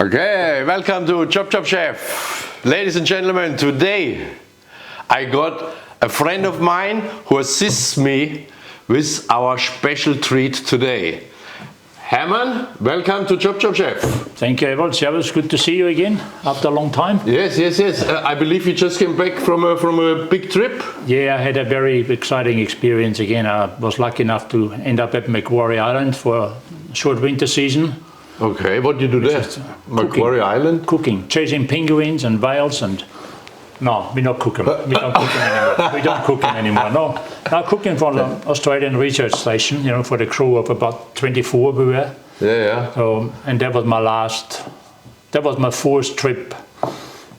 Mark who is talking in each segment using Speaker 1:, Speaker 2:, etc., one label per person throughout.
Speaker 1: Okay, welcome to ChopChopChef. Ladies and gentlemen, today I got a friend of mine who assists me with our special treat today. Herman, welcome to ChopChopChef.
Speaker 2: Thank you, Evold. It's good to see you again after a long time.
Speaker 1: Yes. I believe you just came back from a big trip.
Speaker 2: Yeah, I had a very exciting experience again. I was lucky enough to end up at Macquarie Island for a short winter season.
Speaker 1: Okay, what do you do there? Macquarie Island?
Speaker 2: Cooking, chasing penguins and whales and... No, we don't cook them. We don't cook them anymore. We don't cook them anymore. No, now cooking for the Australian research station, for the crew of about 24 we were.
Speaker 1: Yeah.
Speaker 2: And that was my first trip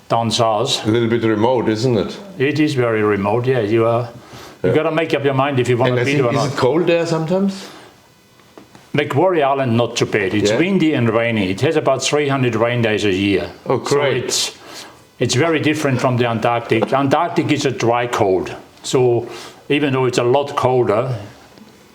Speaker 2: down south.
Speaker 1: A little bit remote, isn't it?
Speaker 2: It is very remote, yeah. You got to make up your mind if you want to be there or not.
Speaker 1: Is it cold there sometimes?
Speaker 2: Macquarie Island, not too bad. It's windy and rainy. It has about 300 rain days a year.
Speaker 1: Oh, great.
Speaker 2: So it's very different from the Antarctic. Antarctic is a dry cold. So even though it's a lot colder,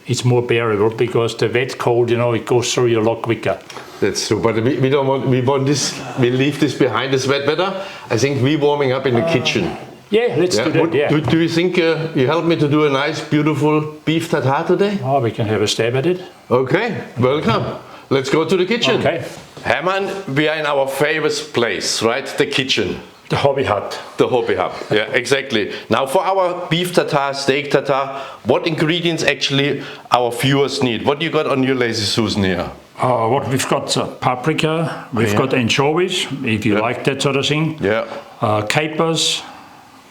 Speaker 2: it's more bearable because the wet cold, it goes through you a lot quicker. That's
Speaker 1: true, but we don't want, we leave this behind, this wet weather. I think we're warming up in the kitchen.
Speaker 2: Yeah, let's do that,
Speaker 1: Do you think you help me to do a nice, beautiful beef tartare today?
Speaker 2: Oh, we can have a stab at it.
Speaker 1: Okay, welcome. Let's go to the kitchen.
Speaker 2: Okay.
Speaker 1: Herman, we are in our famous place, right? The kitchen.
Speaker 2: The hobby hut.
Speaker 1: The hobby hut, yeah, exactly. Now for our beef tartare, steak tartare, what ingredients actually our viewers need? What you got on your lazy Susan here?
Speaker 2: What we've got paprika, we've got anchovies, if you like that sort of thing.
Speaker 1: Yeah.
Speaker 2: Capers,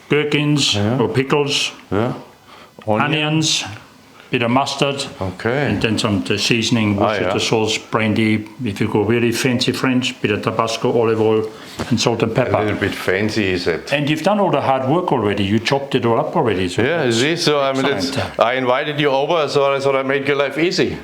Speaker 2: gherkins or pickles, onions, bit of mustard, and then some seasoning, the sauce, brandy. If you go really fancy French, bit of Tabasco, olive oil, and salt and pepper.
Speaker 1: A little bit fancy, is it?
Speaker 2: And you've done all the hard work already. You chopped it all up already. So
Speaker 1: yeah, see, so I invited you over, so I thought I made your life easy.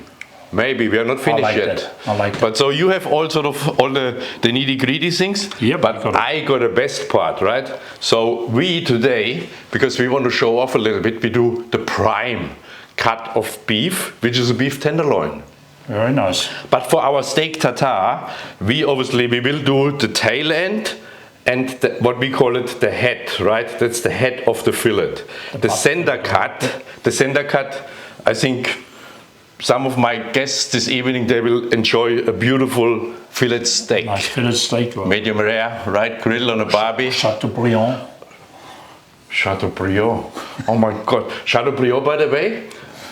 Speaker 1: Maybe we are not finished yet.
Speaker 2: I like that.
Speaker 1: But so you have all sort of all the nitty-gritty things.
Speaker 2: Yeah,
Speaker 1: but I got the best part, right? So we today, because we want to show off a little bit, we do the prime cut of beef, which is a beef tenderloin.
Speaker 2: Very nice.
Speaker 1: But for our steak tartare, we will do the tail end and what we call it the head, right? That's the head of the fillet. The center cut, I think some of my guests this evening, they will enjoy a beautiful fillet steak.
Speaker 2: Nice fillet steak.
Speaker 1: Medium rare, right? Grilled on a barbie.
Speaker 2: Chateaubriand.
Speaker 1: Chateaubriand. Oh my God. Chateaubriand, by the way,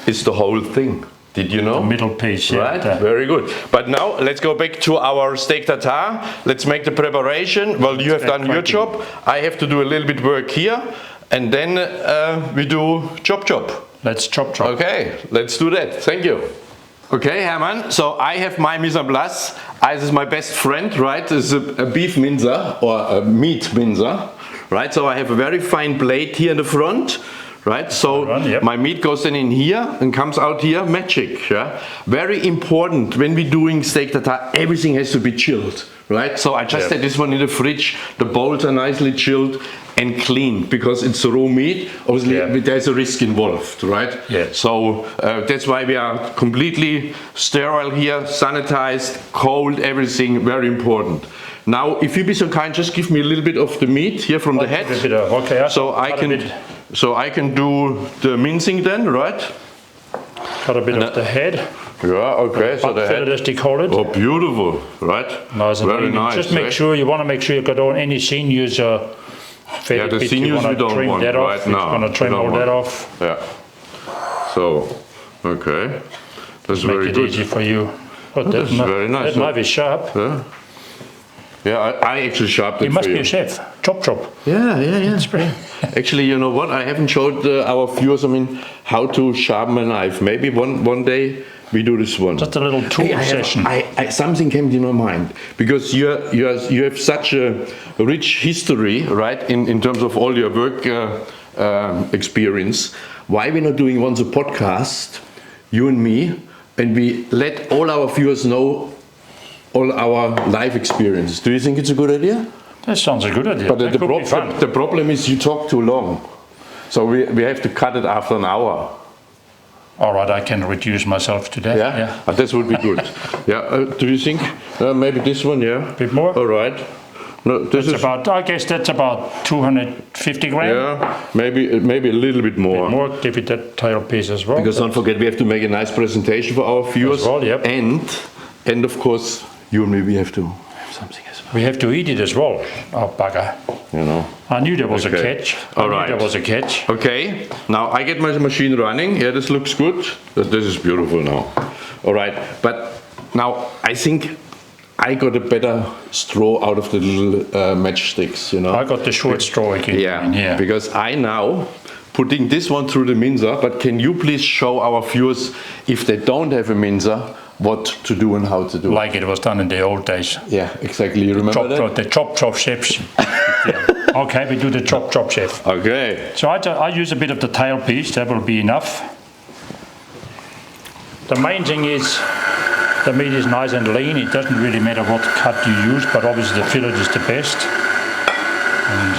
Speaker 1: is the whole thing. Did you know?
Speaker 2: The middle piece, yeah.
Speaker 1: Right, very good. But now let's go back to our steak tartare. Let's make the preparation. Well, you have done your job. I have to do a little bit work here. And then we do chop.
Speaker 2: Let's chop.
Speaker 1: Okay, let's do that. Thank you. Okay, Herman, so I have my mise en place. This is my best friend, right? This is a beef mincer or a meat mincer, right? So I have a very fine blade here in the front, right? So my meat goes then in here and comes out here, magic, yeah? Very important when we're doing steak tartare, everything has to be chilled, right? So I just had this one in the fridge. The bowls are nicely chilled and clean because it's raw meat. Obviously, there's a risk involved, right?
Speaker 2: Yeah.
Speaker 1: So that's why we are completely sterile here, sanitized, cold, everything, very important. Now, if you be so kind, just give me a little bit of the meat here from the head. So I can do the mincing then, right?
Speaker 2: Cut a bit of the head.
Speaker 1: Yeah, okay. So the head.
Speaker 2: As they call it.
Speaker 1: Oh, beautiful, right?
Speaker 2: Nice and
Speaker 1: very nice.
Speaker 2: Just make sure you want to make sure you got all any sinews.
Speaker 1: The sinews we don't want right now.
Speaker 2: We're going to trim all that off.
Speaker 1: Yeah. So, okay. That's very good.
Speaker 2: Make it easy for you.
Speaker 1: But that's very nice.
Speaker 2: That knife is sharp.
Speaker 1: Yeah, I actually sharpened it.
Speaker 2: You must be a chef. Chop.
Speaker 1: Yeah. Actually, you know what? I haven't showed our viewers, how to sharpen a knife. Maybe one day we do this one.
Speaker 2: Just a little tool session.
Speaker 1: Something came to my mind because you have such a rich history, right? In terms of all your work experience. Why we're not doing once a podcast, you and me, and we let all our viewers know all our life experiences. Do you think it's a good idea?
Speaker 2: That sounds a good idea.
Speaker 1: But the problem is you talk too long. So we have to cut it after an hour.
Speaker 2: All right, I can reduce myself to that.
Speaker 1: Yeah? This would be good. Yeah, do you think maybe this one, yeah?
Speaker 2: A bit more?
Speaker 1: All right. No, this is
Speaker 2: about, I guess that's about 250 grams.
Speaker 1: Yeah, maybe a little bit more.
Speaker 2: More, give it that tail piece as well.
Speaker 1: Because don't forget, we have to make a nice presentation for our viewers.
Speaker 2: As well, yep.
Speaker 1: And of course, you and me, we have to have something as well.
Speaker 2: We have to eat it as well. Oh, bugger.
Speaker 1: You know.
Speaker 2: I knew there was a catch.
Speaker 1: All right.
Speaker 2: There was a catch.
Speaker 1: Okay, now I get my machine running. Yeah, this looks good. This is beautiful now. All right, but now I think I got a better straw out of the little matchsticks, you know.
Speaker 2: I got the short straw again.
Speaker 1: Yeah, because I now putting this one through the mincer, but can you please show our viewers, if they don't have a mincer, what to do and how to do it?
Speaker 2: Like it was done in the old days.
Speaker 1: Yeah, exactly. You remember that?
Speaker 2: The ChopChopChefs. Yeah. Okay, we do the ChopChopChef.
Speaker 1: Okay.
Speaker 2: So I use a bit of the tail piece, that will be enough. The main thing is the meat is nice and lean. It doesn't really matter what cut you use, but obviously the fillet is the best. And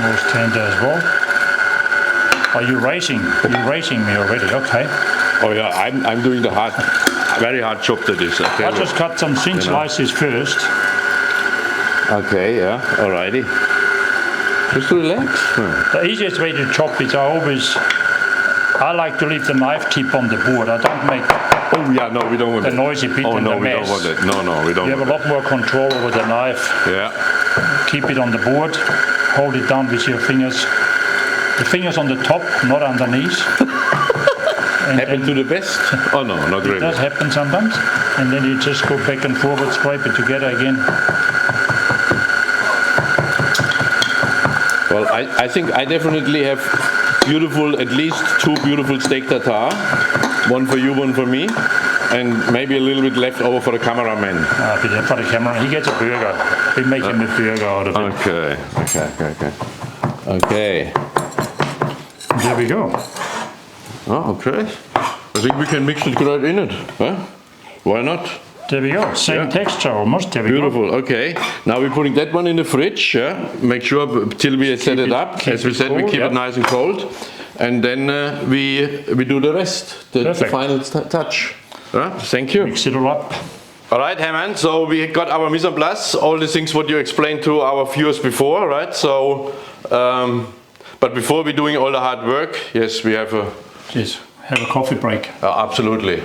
Speaker 2: most tender as well. Are you racing? You're racing me already, okay.
Speaker 1: Oh yeah, I'm doing the very hard chop to this. Okay.
Speaker 2: I'll just cut some thin slices first.
Speaker 1: Okay, yeah, alrighty. Just relax.
Speaker 2: The easiest way to chop is I like to leave the knife tip on the board. I don't make
Speaker 1: Oh yeah, no, we don't want
Speaker 2: the
Speaker 1: that.
Speaker 2: noisy bit
Speaker 1: Oh
Speaker 2: and
Speaker 1: no,
Speaker 2: the
Speaker 1: we
Speaker 2: mess.
Speaker 1: don't want that. No, we don't
Speaker 2: You have a lot more control over the knife.
Speaker 1: Yeah.
Speaker 2: Keep it on the board. Hold it down with your fingers. The fingers on the top, not underneath.
Speaker 1: Happen to the best? Oh no, not really.
Speaker 2: It does happen sometimes. And then you just go back and forward, scrape it together again.
Speaker 1: Well, I think I definitely have at least 2 beautiful steak tartare. One for you, one for me. And maybe a little bit left over for the cameraman.
Speaker 2: For the camera, he gets a burger. We make him a burger out of it.
Speaker 1: Okay.
Speaker 2: There we go.
Speaker 1: Oh, okay. I think we can mix it right in it. Huh? Why not?
Speaker 2: There we go. Same texture almost. There we
Speaker 1: Beautiful. Okay. Now we're putting that one in the fridge. Yeah. Make sure till we set it up. As we said, we keep it nice and cold, and then we do the rest. The final touch. Thank you.
Speaker 2: Mix it all up.
Speaker 1: All right, Herman. So we got our mise en place. All the things what you explained to our viewers before, right? So, but before we're doing all the hard work, yes, we have a.
Speaker 2: Yes. Have a coffee break.
Speaker 1: Absolutely.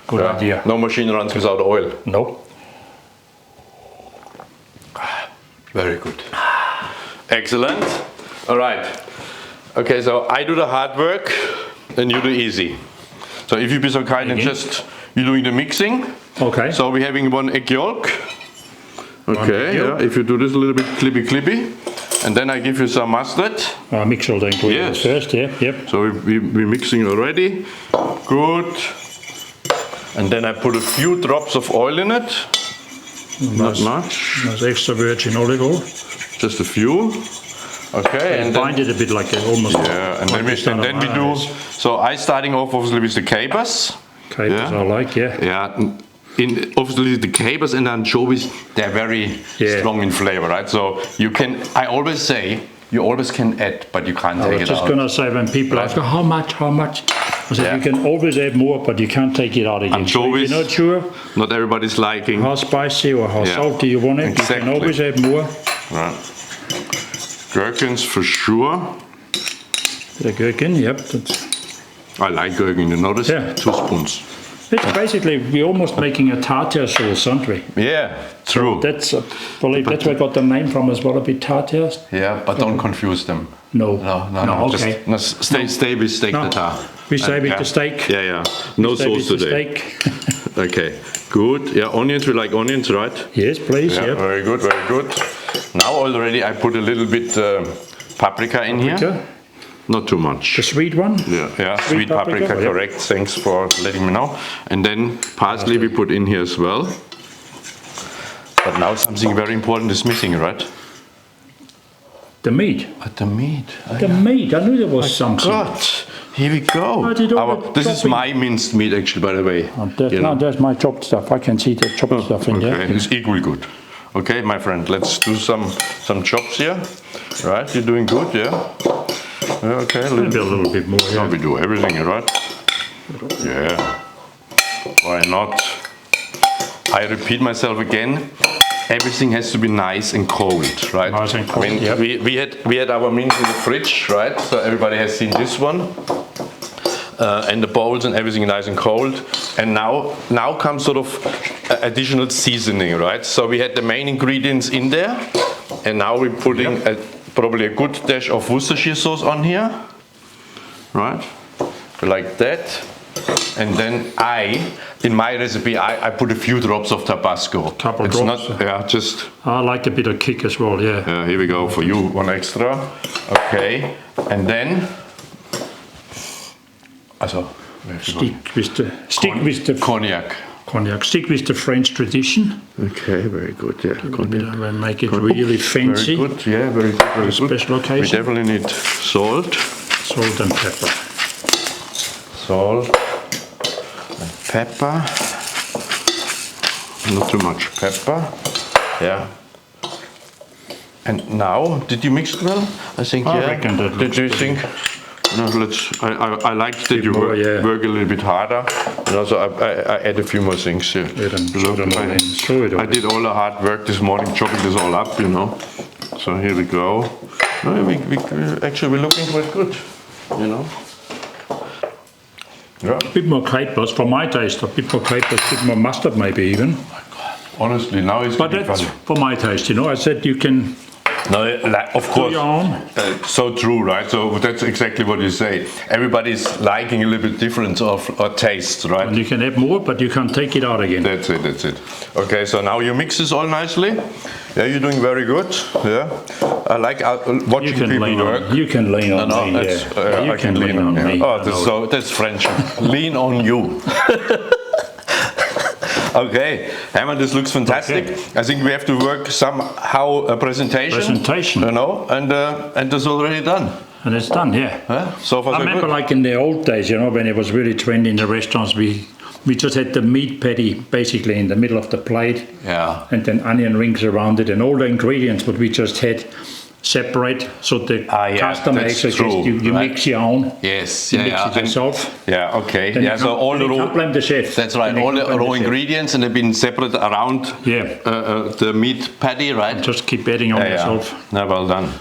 Speaker 2: Good idea.
Speaker 1: No machine runs without oil.
Speaker 2: No.
Speaker 1: Very good. Excellent. All right. Okay, so I do the hard work and you do easy. So if you be so kind and just, you're doing the mixing.
Speaker 2: Okay.
Speaker 1: So we're having 1 egg yolk. Okay, yeah, if you do this a little bit clippy. And then I give you some mustard.
Speaker 2: Mix all the ingredients first, yep.
Speaker 1: So we're mixing already. Good. And then I put a few drops of oil in it. Not much.
Speaker 2: That's extra virgin olive oil.
Speaker 1: Just a few. Okay.
Speaker 2: And bind it a bit like almost.
Speaker 1: Yeah, and then we do. So I starting off obviously with the capers.
Speaker 2: Capers I like, yeah.
Speaker 1: Yeah. Obviously the capers and anchovies, they're very strong in flavor, right? So you can, I always say, you always can add, but you can't take it out.
Speaker 2: I was just gonna say, when people ask, how much? I said, you can always add more, but you can't take it out again.
Speaker 1: Anchovies,
Speaker 2: so if you're not sure
Speaker 1: not everybody's liking
Speaker 2: how spicy or how salty you want it, you can always add more.
Speaker 1: Right. Gherkins for sure.
Speaker 2: The gherkin, yep.
Speaker 1: I like gherkin, you notice? 2 spoons.
Speaker 2: It's basically, we're almost making a tartare sauce, aren't we?
Speaker 1: Yeah, true.
Speaker 2: That's, I believe that's where I got the name from as well, a bit tartare.
Speaker 1: Yeah, but don't confuse them.
Speaker 2: No,
Speaker 1: okay. Just, stay with steak tartare.
Speaker 2: We stay with the steak.
Speaker 1: Yeah. No sauce today. Okay, good. Yeah, onions, we like onions, right?
Speaker 2: Yes, please.
Speaker 1: Yeah, very good. Now already I put a little bit paprika in here. Not too much.
Speaker 2: The sweet one?
Speaker 1: Yeah, sweet paprika, correct. Thanks for letting me know. And then parsley we put in here as well. But now something very important is missing, right?
Speaker 2: The meat.
Speaker 1: The meat.
Speaker 2: The meat. I knew there was something.
Speaker 1: God, here we go. This is my minced meat, actually, by the way.
Speaker 2: There's my chopped stuff. I can see the chopped stuff in there.
Speaker 1: Okay, it's equally good. Okay, my friend, let's do some chops here. Right, you're doing good, yeah. Yeah, okay.
Speaker 2: Maybe a little bit more.
Speaker 1: Yeah,
Speaker 2: Yeah.
Speaker 1: we do everything, right? Yeah. Why not? I repeat myself again. Everything has to be nice and cold, right?
Speaker 2: Nice and cold,
Speaker 1: I mean,
Speaker 2: yep.
Speaker 1: we had our meals in the fridge, right? So everybody has seen this one. And the bowls and everything nice and cold. And now comes sort of additional seasoning, right? So we had the main ingredients in there, and now we're putting probably a good dash of Worcestershire sauce on here, right? Like that. And then in my recipe, I put a few drops of Tabasco.
Speaker 2: Couple
Speaker 1: it's
Speaker 2: drops.
Speaker 1: Not, yeah, just.
Speaker 2: I like a bit of kick as well. Yeah.
Speaker 1: Yeah, here we go for you, one extra. Okay, and then. Also,
Speaker 2: Stick with the
Speaker 1: cognac.
Speaker 2: cognac. Stick with the French tradition.
Speaker 1: Okay, very good. Yeah, cognac.
Speaker 2: Make it really fancy.
Speaker 1: Very good. Yeah, very good. Very good.
Speaker 2: Special occasion.
Speaker 1: We definitely need salt.
Speaker 2: Salt and pepper.
Speaker 1: Salt and pepper. Not too much pepper. Yeah. And now, did you mix it well? I think.
Speaker 2: I
Speaker 1: yeah.
Speaker 2: reckon that
Speaker 1: Did you think? No, I like that you
Speaker 2: more, yeah.
Speaker 1: work a little bit harder. And also, I add a few more things here. I did all the hard work this morning, chopping this all up, you know. So here we go. No, actually, we're looking quite good, you know. Yeah.
Speaker 2: A bit more capers for my taste. A bit more capers, a bit more mustard, maybe even.
Speaker 1: Honestly, now it's
Speaker 2: But
Speaker 1: getting
Speaker 2: that's
Speaker 1: funny.
Speaker 2: for my taste. You know, I said you can.
Speaker 1: No, of course.
Speaker 2: your own.
Speaker 1: So true, right? So that's exactly what you say. Everybody's liking a little bit different of taste, right?
Speaker 2: And you can add more, but you can take it out again.
Speaker 1: That's it, that's it. Okay, so now you mix this all nicely. Yeah, you're doing very good. Yeah, I like watching people work.
Speaker 2: You can lean on me. Yeah. You
Speaker 1: I
Speaker 2: can lean on me.
Speaker 1: Oh, that's French. Lean on you. Okay, Herman, this looks fantastic.
Speaker 2: Okay.
Speaker 1: I think we have to work somehow a presentation. You know, and it's already done.
Speaker 2: And it's done, yeah.
Speaker 1: So far,
Speaker 2: I
Speaker 1: so
Speaker 2: remember
Speaker 1: good.
Speaker 2: like in the old days, you know, when it was really trendy in the restaurants, we just had the meat patty basically in the middle of the plate.
Speaker 1: Yeah.
Speaker 2: And then onion rings around it and all the ingredients, but we just had separate, so the customer actually you mix your own.
Speaker 1: Yes,
Speaker 2: you mix it yourself.
Speaker 1: Yeah, okay.
Speaker 2: Then
Speaker 1: yeah, so all the raw.
Speaker 2: Blame the chef.
Speaker 1: That's right. All the raw ingredients, and they've been separate around. The meat patty, right?
Speaker 2: Just keep adding on yourself.
Speaker 1: Yeah, well done.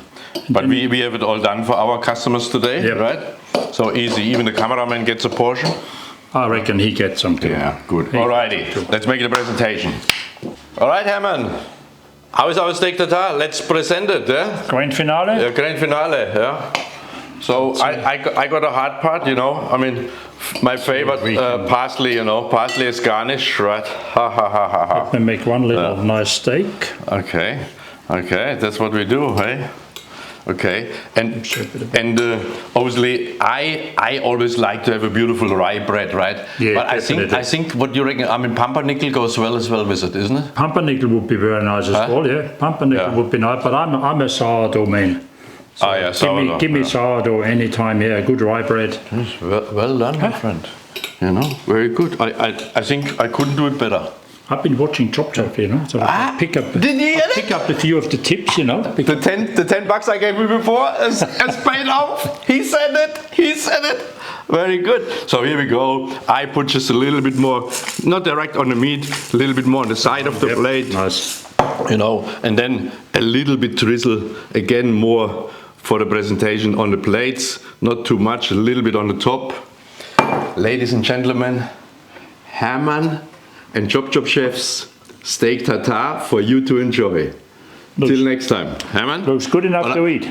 Speaker 1: But we have it all done for our customers today, right? So easy. Even the cameraman gets a portion.
Speaker 2: I reckon he gets some too.
Speaker 1: Yeah, good. Alrighty, let's make the presentation. All right, Herman. How is our steak tartare? Let's present it, yeah?
Speaker 2: Grand finale?
Speaker 1: Yeah, grand finale, yeah. So I got a hard part, you know. I mean, my favorite parsley, you know. Parsley is garnish, right? Ha ha ha ha ha.
Speaker 2: Let me make one little nice steak.
Speaker 1: Okay, that's what we do, hey? Okay, and obviously I always like to have a beautiful rye bread, right?
Speaker 2: Yeah,
Speaker 1: but
Speaker 2: definitely.
Speaker 1: I think what you reckon? I mean, pumpernickel goes well with it, isn't it?
Speaker 2: Pumpernickel would be very nice as well, yeah. Pumpernickel would be nice, but I'm a sourdough man. So
Speaker 1: sourdough.
Speaker 2: Give me sourdough anytime, yeah. Good rye bread.
Speaker 1: Yes, well done, my friend. You know, very good. I think I couldn't do it better.
Speaker 2: I've been watching ChopChopChef, you know, so I pick up a few of the tips, you know.
Speaker 1: The $10 I gave you before has paid off. He said it. Very good. So here we go. I put just a little bit more, not direct on the meat, a little bit more on the side of the plate.
Speaker 2: Nice.
Speaker 1: You know, and then a little bit drizzle, again more for the presentation on the plates. Not too much, a little bit on the top. Ladies and gentlemen, Herman and ChopChopChef's steak tartare for you to enjoy. Till next time. Herman?
Speaker 2: Looks good enough to eat.